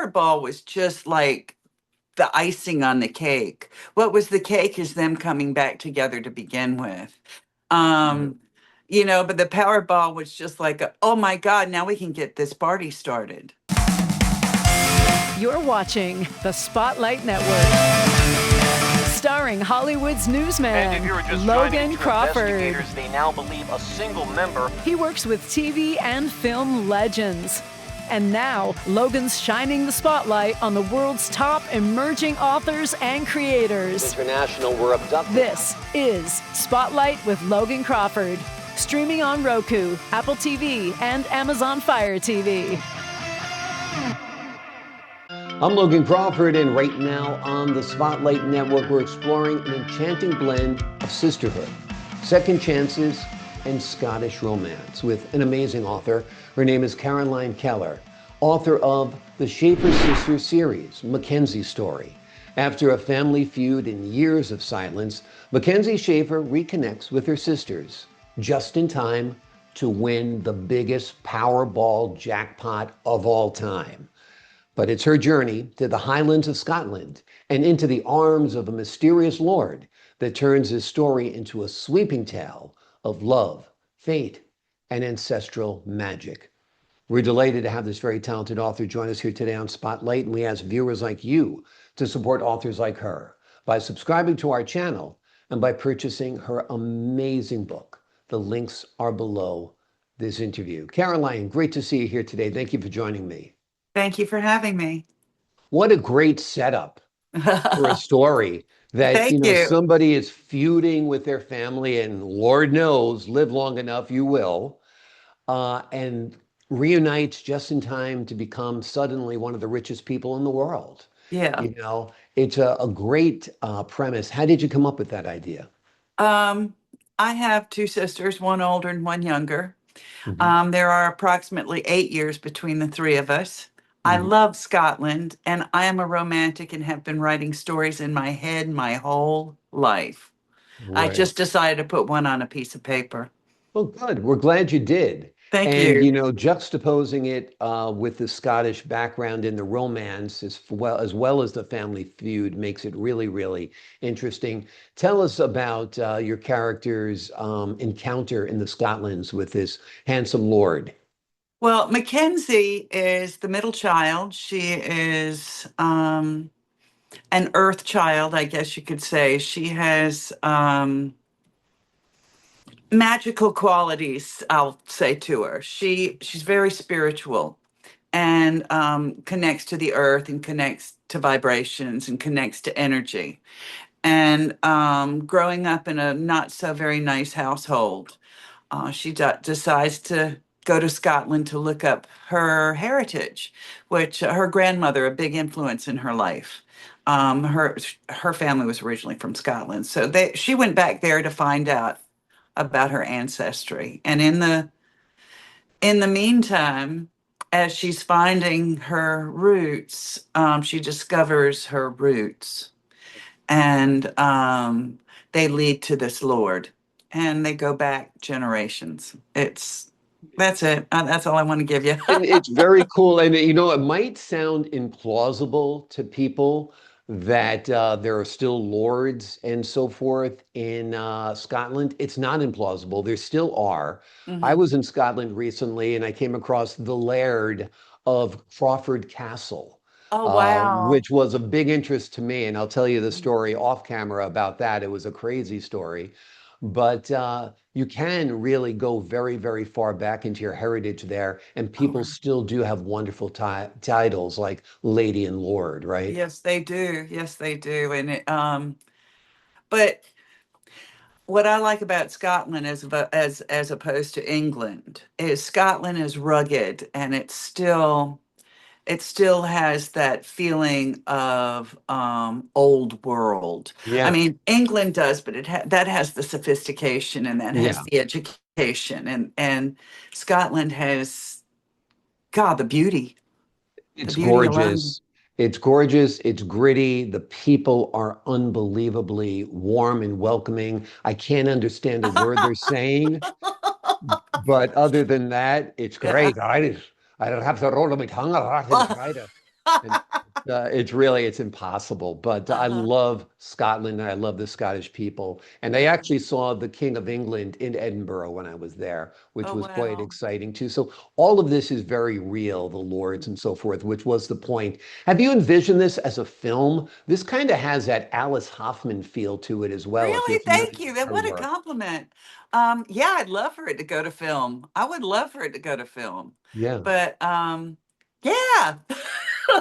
Powerball was just like the icing on the cake. What was the cake is them coming back together to begin with. Um, but the Powerball was just like, oh my God, now we can get this party started. You're watching the Spotlight Network. Starring Hollywood's newsman, Logan Crawford. They now believe a single member. He works with TV and film legends. And now, Logan's shining the spotlight on the world's top emerging authors and creators. International were abducted. This is Spotlight with Logan Crawford. Streaming on Roku, Apple TV, and Amazon Fire TV. I'm Logan Crawford, and right now on the Spotlight Network, we're exploring an enchanting blend of sisterhood, second chances, and Scottish romance with an amazing author. Her name is Caroline Keller, author of the Shafer Sisters Series, MacKenzie's story. After a family feud and years of silence, MacKenzie Shafer reconnects with her sisters just in time to win the biggest Powerball jackpot of all time. But it's her journey to the Highlands of Scotland and into the arms of a mysterious lord that turns his story into a sweeping tale of love, fate, and ancestral magic. We're delighted to have this very talented author join us here today on Spotlight, and we ask viewers like you to support authors like her by subscribing to our channel and by purchasing her amazing book. The links are below this interview. Caroline, great to see you here today. Thank you for joining me. Thank you for having me. What a great setup for a story that, Thank you. somebody is feuding with their family, and Lord knows, live long enough, you will, and reunites just in time to become suddenly one of the richest people in the world. Yeah. It's a great premise. How did you come up with that idea? I have two sisters, one older and one younger. There are approximately 8 years between the three of us. I love Scotland, and I am a romantic and have been writing stories in my head my whole life. I Right. just decided to put one on a piece of paper. Well, good. We're glad you did. Thank And, you. juxtaposing it with the Scottish background in the romance as well as the family feud makes it really, really interesting. Tell us about your character's encounter in the Scotlands with this handsome lord. Well, Mackenzie is the middle child. She is an earth child, I guess you could say. She has magical qualities, I'll say to her. She's very spiritual and connects to the earth and connects to vibrations and connects to energy. And growing up in a not so very nice household, she decides to go to Scotland to look up her heritage, which her grandmother, a big influence in her life. Her family was originally from Scotland, so she went back there to find out about her ancestry. And in the meantime, as she's finding her roots, she discovers her roots, and they lead to this Lord, and they go back generations. That's it. That's all I want to give you. And it's very cool. And, it might sound implausible to people that there are still lords and so forth in Scotland. It's not implausible. There still are. I was in Scotland recently, and I came across the Laird of Crawford Castle. Oh, wow. Which was a big interest to me. And I'll tell you the story off camera about that. It was a crazy story. But you can really go very, very far back into your heritage there. And people still do have wonderful titles like Lady and Lord, right? Yes, they do. Yes, they do. But what I like about Scotland as opposed to England is Scotland is rugged, and it still has that feeling of old world. I Yeah. mean, England does, but that has the sophistication, and that has Yeah. the education, and Scotland has, God, the beauty It's alone. gorgeous. It's gorgeous. It's gritty. The people are unbelievably warm and welcoming. I can't understand a word they're saying, but other than that, it's Yeah. great. I don't have to roll my tongue a lot and try to. And it's really, it's impossible. But I Uh-huh. love Scotland and I love the Scottish people. And I actually saw the King of England in Edinburgh when I was there, which Oh, was quite wow. exciting too. So all of this is very real, the lords and so forth, which was the point. Have you envisioned this as a film? This kind of has that Alice Hoffman feel to it as well, if you're Really? familiar Thank you. with her What a work. compliment. Yeah, I'd love for it to go to film. I would love for it to go to film. Yeah. But yeah.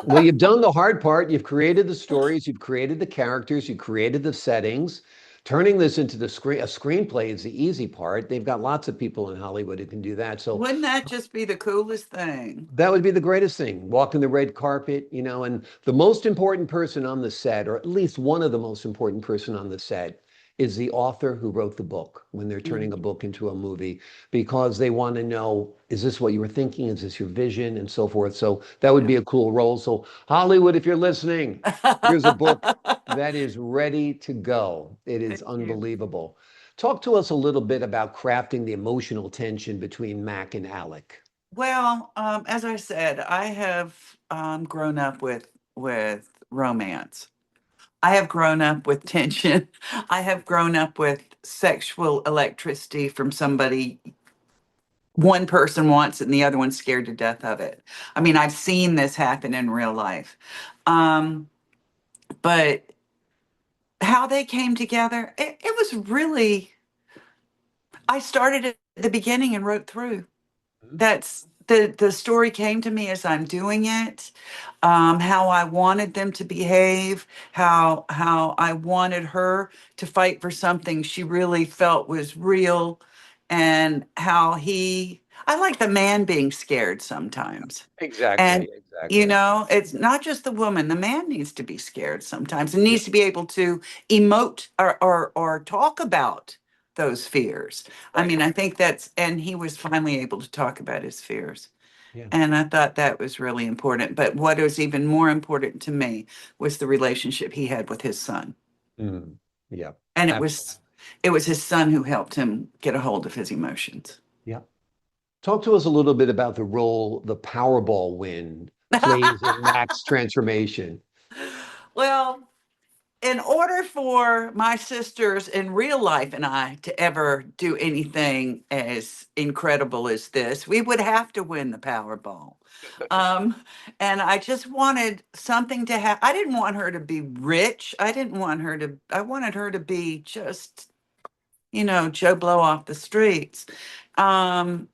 Well, you've done the hard part. You've created the stories, you've created the characters, you created the settings. Turning this into a screenplay is the easy part. They've got lots of people in Hollywood who can do that. So Wouldn't that just be the coolest thing? that would be the greatest thing. Walking the red carpet, and the most important person on the set, or at least one of the most important person on the set, is the author who wrote the book when they're turning a Mhm. book into a movie, because they want to know, is this what you were thinking? Is this your vision? And so forth. So that would be a cool role. So Hollywood, if you're listening, here's a book that is ready to go. It is Thank you. unbelievable. Talk to us a little bit about crafting the emotional tension between Mac and Alec. Well, as I said, I have grown up with romance. I have grown up with tension. I have grown up with sexual electricity from somebody. One person wants it and the other one's scared to death of it. I mean, I've seen this happen in real life. Um, but how they came together, it was really, I started at the beginning and wrote through. That's the story came to me as I'm doing it, how I wanted them to behave, how I wanted her to fight for something she really felt was real, and how I like the man being scared sometimes. And Exactly, exactly. it's not just the woman. The man needs to be scared sometimes and Yeah, needs to be able to emote or talk about those fears. I right. mean, I think and he was finally able to talk about his fears. Yeah. And I thought that was really important. But what was even more important to me was the relationship he had with his son. Mm, yeah, And absolutely. it was his son who helped him get a hold of his emotions. Yeah. Talk to us a little bit about the role the Powerball win plays in Mac's transformation. Well, in order for my sisters in real life and I to ever do anything as incredible as this, we would have to win the Powerball. Um, and I just wanted something to have. I didn't want her to be rich. I wanted her to be just, Joe Blow off the streets. Um,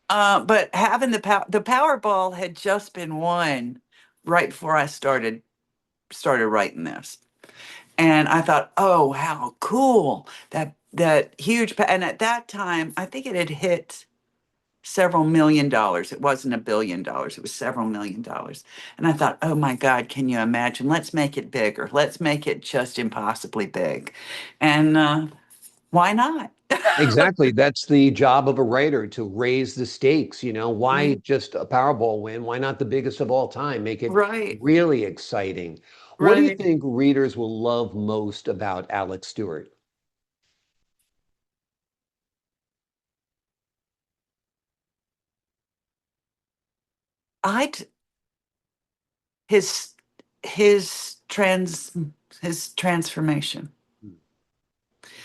but having the Powerball had just been won right before I started writing this. And I thought, oh, how cool that huge and at that time, I think it had hit several million dollars. It wasn't $1 billion, it was several million dollars. And I thought, oh my God, can you imagine? Let's make it bigger. Let's make it just impossibly big. And why not? Exactly. That's the job of a writer to raise the stakes. Why Mm, just a Powerball win? Why not the biggest of all time? Make it right, really exciting. What do you right. think readers will love most about Alex Stewart? I his his trans his transformation. Mm,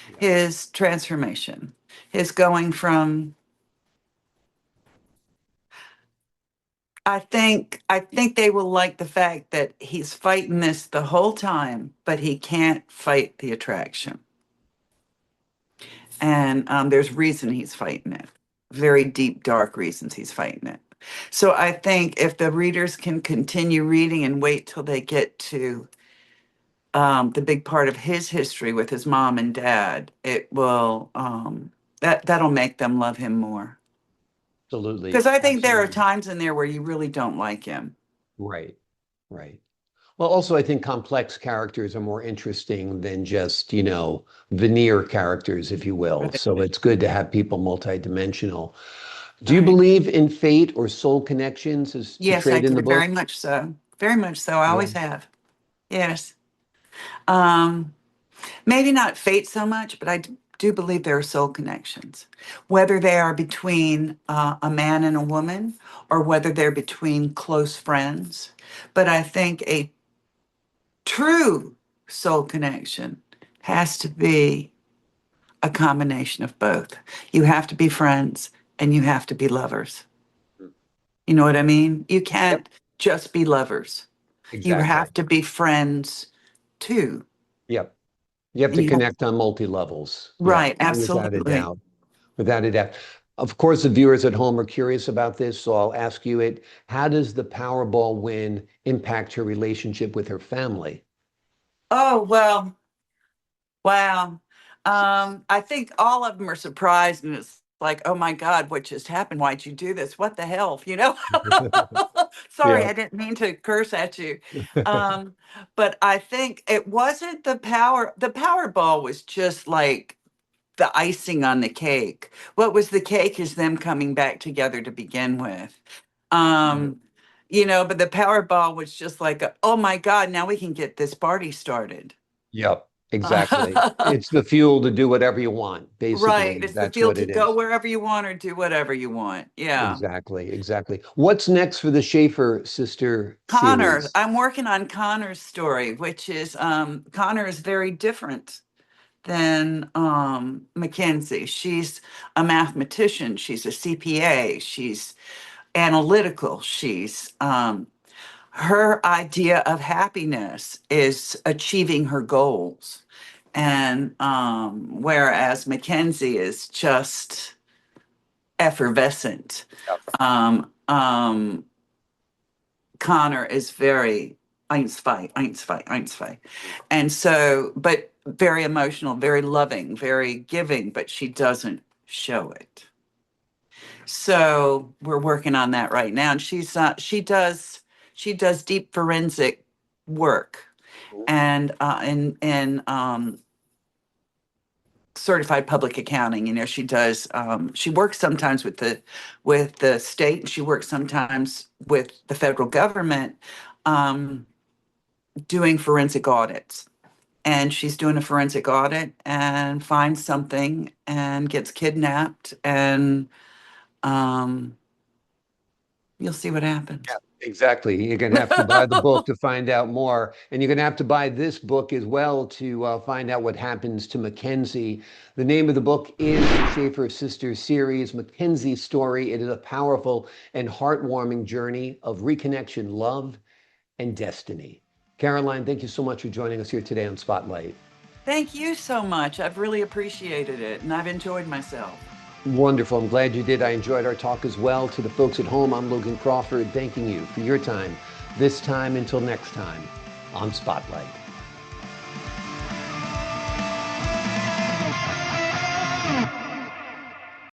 yeah, His transformation. His going from I think they will like the fact that he's fighting this the whole time, but he can't fight the attraction. And there's reason he's fighting it. Very deep, dark reasons he's fighting it. So I think if the readers can continue reading and wait till they get to the big part of his history with his mom and dad, it will that'll make them love him more. absolutely. Because I think there are Absolutely. times in there where you really don't like him. Right. Right. Well, also, I think complex characters are more interesting than just, veneer characters, if you will. Right. So it's good to have people multidimensional. Do you Right. believe in fate or soul connections as Yes, I portrayed in the do. Very book? much so. Very much so. I Yeah. always have. Yes. Um, Maybe not fate so much, but do believe there are soul connections, whether they are between a man and a woman or whether they're between close friends. But I think a true soul connection has to be a combination of both. You have to be friends and you have to be lovers. You know what I mean? You Yep. can't just be lovers. You Exactly. have to be friends too. Yep. You have And to you have, connect on multi levels. Yeah, right, without a absolutely. doubt. Without a doubt. Of course, the viewers at home are curious about this, so I'll ask you it. How does the Powerball win impact her relationship with her family? Oh, well, wow. I think all of them are surprised and it's like, oh my God, what just happened? Why'd you do this? What the hell? You know? Sorry, Yeah. I didn't mean to curse at you. Um, but I think it wasn't the Powerball was just like the icing on the cake. What was the cake is them coming back together to begin with. Um, but the Powerball was just like, oh my God, now we can get this party started. Yep, exactly. It's the fuel to do whatever you want, Right. basically. It's the That's field what to it go is. wherever you want or do whatever you want. Yeah. Exactly, exactly. What's next for the Shafer Sister Connor, series? I'm working on Connor's story, which is Connor is very different than MacKenzie. She's a mathematician, she's a CPA, she's analytical, she's her idea of happiness is achieving her goals. And whereas MacKenzie is just effervescent. Yep. Um, um, Connor is very Einsfei, Einsfei, Einsfei. And so, but very emotional, very loving, very giving, but she doesn't show it. So we're working on that right now. And she does deep forensic work and in certified public accounting. She works sometimes with the state, she works sometimes with the federal government, um, doing forensic audits. And she's doing a forensic audit and finds something and gets kidnapped, and um, you'll see what Yeah, happens. exactly. You're going to have to buy the book to find out more. And you're going to have to buy this book as well to find out what happens to Mackenzie. The name of the book is Shafer Sisters Series, Mackenzie's Story. It is a powerful and heartwarming journey of reconnection, love, and destiny. Caroline, thank you so much for joining us here today on Spotlight. Thank you so much. I've really appreciated it and I've enjoyed myself. Wonderful. I'm glad you did. I enjoyed our talk as well. To the folks at home, I'm Logan Crawford, thanking you for your time. This time until next time on Spotlight.